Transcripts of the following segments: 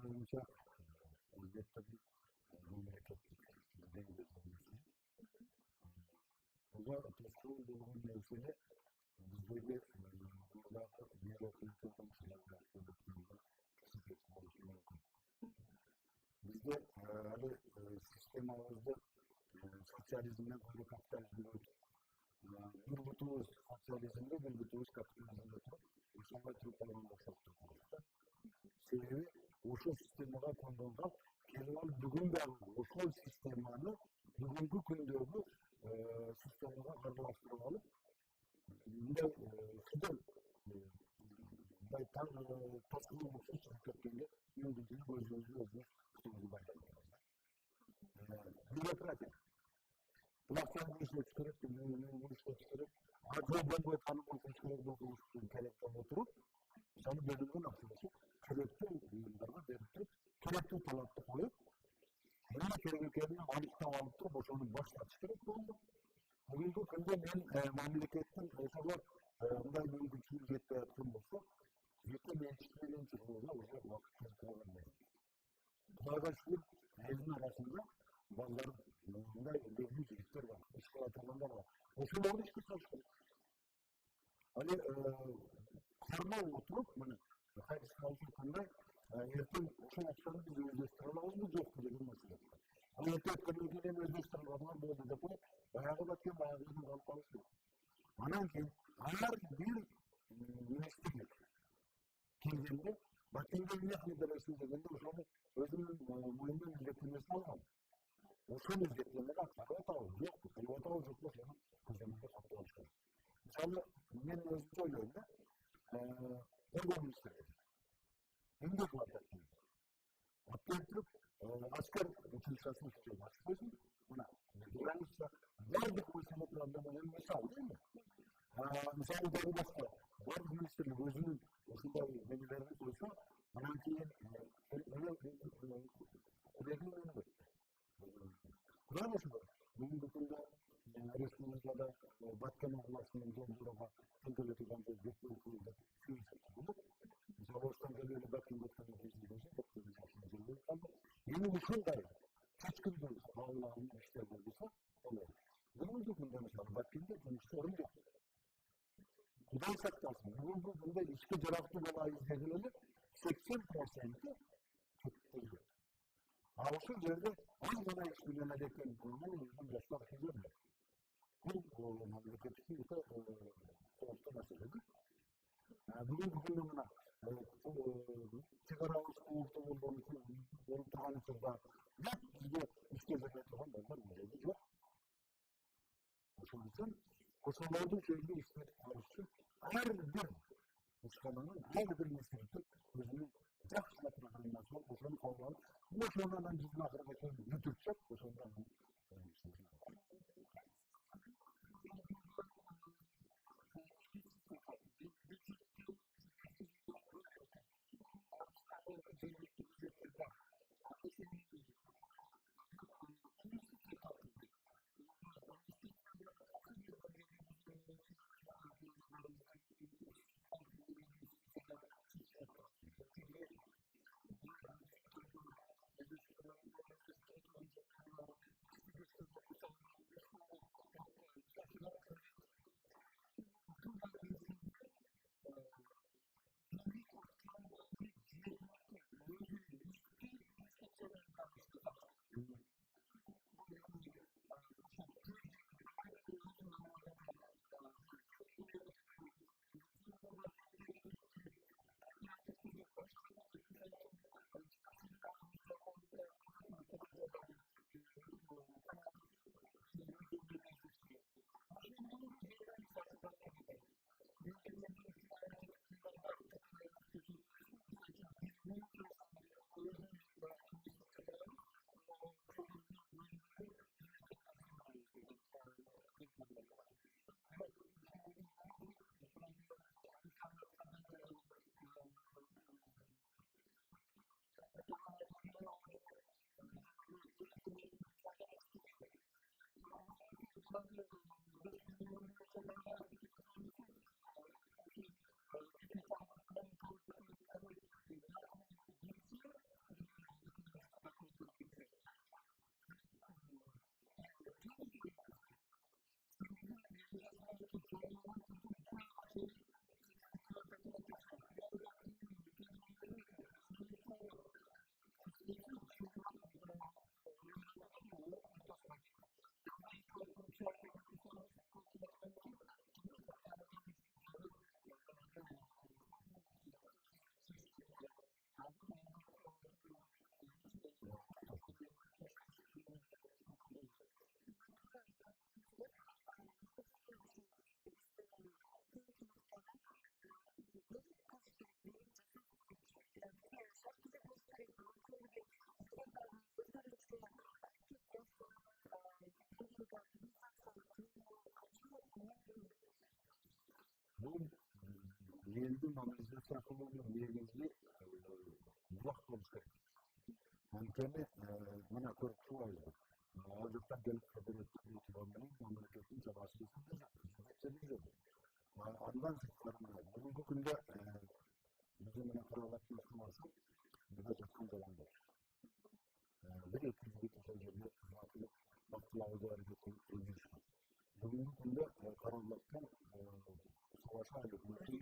oyunca elbette tabii memleketlik dengelenmesi. O da Toskan'ın bulunduğu mevsimi bizdeki burada diğer okullardan şeyler yaptığımızda kısık etmesi mümkün. Bizde hani sistem ağızda sosyalizmden böyle kapitalizmde bir butuğuz sosyalizmde bir butuğuz kapitalizmde oturup insanlar Türklerden boşalttık. Sebebi ошол системага кондолгон келип бүгүн дагы ошол системаны бүгүнкү күндөгү системага аралаштырып алып мындай сиден мындай тоскоолдуксуз чыгып кеткенге мүмкүнчүлүк өзүбүздү күтүүбүздү байкайбыз. Бюрократия. Булактан иштеш керек, иштеш керек. Жол болбой таанып болуш керек, бул керек деп отуруп, мисалы берилген акчасы керектүү уюмдарга берип туруп, керектүү талапты коюп, эмне керек экенин аныктап алып туруп, ошону башташ керек болду. Бүгүнкү күндө мен мамлекеттин ошого мындай мүмкүнчүлүк жетпей аткан болсо, жеке менчик менен чыгууга уже убакыт келип калган эмес. Кудайга шүгүр, элдин арасында балдар мындай элдүү жигиттер бар, иш кыла тургандар бар. Ошолорду ишке салыш керек. Аны кармап отуруп, мына кайсы кандай эртең ошол акчаны биз өздөштүрө алабызбы жокпу деген маселе. Ал эртең кыргыздан өздөштүрүлган болду деп коюп, баягы баткен баягы жерден калып калыш керек. Анан кийин ар бир министрлик келгенде, баткенге эмне кылып бересиз дегенде ошону өзүнүн мойнуна милдеттенмесин алган. Ошол милдеттенмени аткарып атабыз, жокпу, кылып атабыз жокпу, ошону көзөмөлдө калтырып алыш керек. Мисалы, мен өзүмчө ойлойм да, Коргоо министрлиги эмне кылат экен? Оттентип, аскер училищесин ичип ачып койсун, мына, граница, бардык маселе проблема мисалы, дейми? Мисалы дагы башка, бардык министрлик өзүнүн ушундай нелерин койсо, анан кийин Курам ошол. Бүгүнкү күндө республикада Баткен областынын жолдорго тилделе турган жер жетпейт. Мисалы оштон келип эле Баткенге өткөн кезде эми ушундай чечкиндүү кабылган иштер болсо, болот. Бүгүнкү күндө мисалы Баткенде жумуштар жок. Кудай сактасын, бүгүнкү күндө ишке жарактуу болобуз деген эле 80% кетти. Ошол жерде аз гана иш менен элекен болгон жаштар келет. Бул мамлекеттик коопсуздук маселеси. Бүгүнкү күндө мына чек арабыз кооптуу болгон үчүн болуп турган учурда бизге ишке жарай турган балдар жок. Ошол үчүн ошолордун сөзүн иштетип калыш үчүн ар бир ишкананын ар бир институт өзүнүн жакшылап турган сол ошону кабыл алып, ошондон биздин акырга чейин бүтүрсөк, ошондон eldi normalizasyasının negizli vaqt bo'lishi kerak. Hamkani mana ko'rib turibsiz. Hozirdan kelib qadriyatli e'tiborning mamlakatning sababini tushuntiradi. Ondan sonra bugungi kunda bizim mana qurollar mahkamasi nima jaqqan bo'ladi. Bir ikkinchi tasavvurga xizmat qilib vaqtlarga o'zgarishgan. Bugungi kunda qarorlardan savaşa ayrılması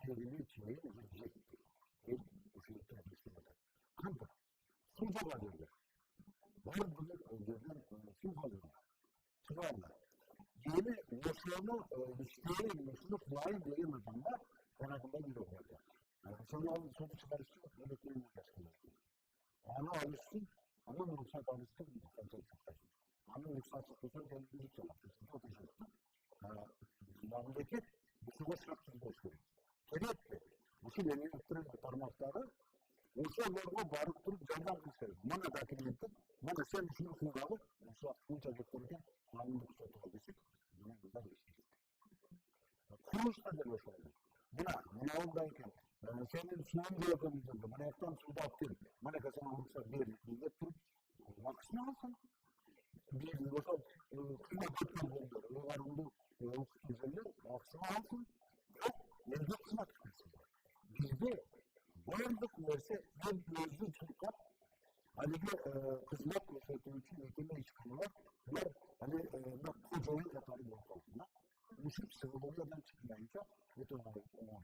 sevgili içmeyi üzülecektir. Hep bu şeyi tartışmalar. Ancak su fazladır. Var bunu önceden su fazladır. Sıvırlar. Yeni yaşamı, isteği, yaşamı kulağın diyemediğinde ona kadar bir olacak. Sonra onun sonuç çıkarışı yok. Elektriğini yaşamıyor. Ona alışsın, ama ruhsat alışsın. Ama ruhsat çıkıyorsa kendini çalışırsın. O teşekkür. Memleket bu savaş yaptığını boşver. Kerekli. Bu şeylerin yaptırın parmakları Uşaklarına barıp durup candan kısırız. Bana da kimliktir. Bana sen şunu kınalı. Uşak bu çocuklarken anlık kötü olacak. Buna güzel bir şey. Kuruş da geliyor şöyle. Buna oradayken senin suyun da yapamayacağız. Bana yaptan suda attın. Bana kasan olursa bir bizde tutup vaksini alsın. Bir yoksa kıyma götürün buluyor. Var onu güzeller vaksini alsın. Yok. Mevcut kısma çıkmışsın. Bizde varlık verse hem gözlü çıkar, hani bir hizmet gösterdiği için ülkeme çıkıyorlar. Bunlar hani kocayı yaparım ortasında. Müşrik sıvılarından çıkmayınca bütün onu istiyor.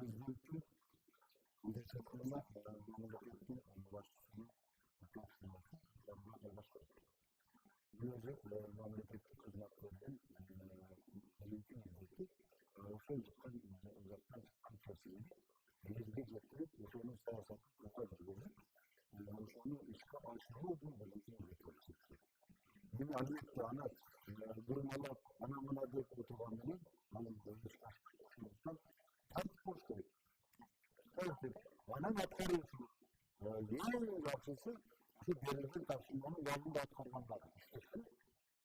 Президенттің Geçenlerine memleketin başçısını yapmıştı. Ben başka. Böylece memleketin hizmetlerinin mümkün hizmeti uzaktan çıkan kesimini ilgi getirip yaşamın siyaseti kurtarır. Onu işe aşırı olduğunu belirtiyor. Yine elbette durmalar, anamına dök otobanını, hanım böyle çıkartmışlar. Çok hoş değil. Evet, bana bakarıyorsun. Yeni yapısı şu devletin tartışmanın yolunda atkarmanlar. İşte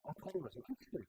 atkarılması hiç değil.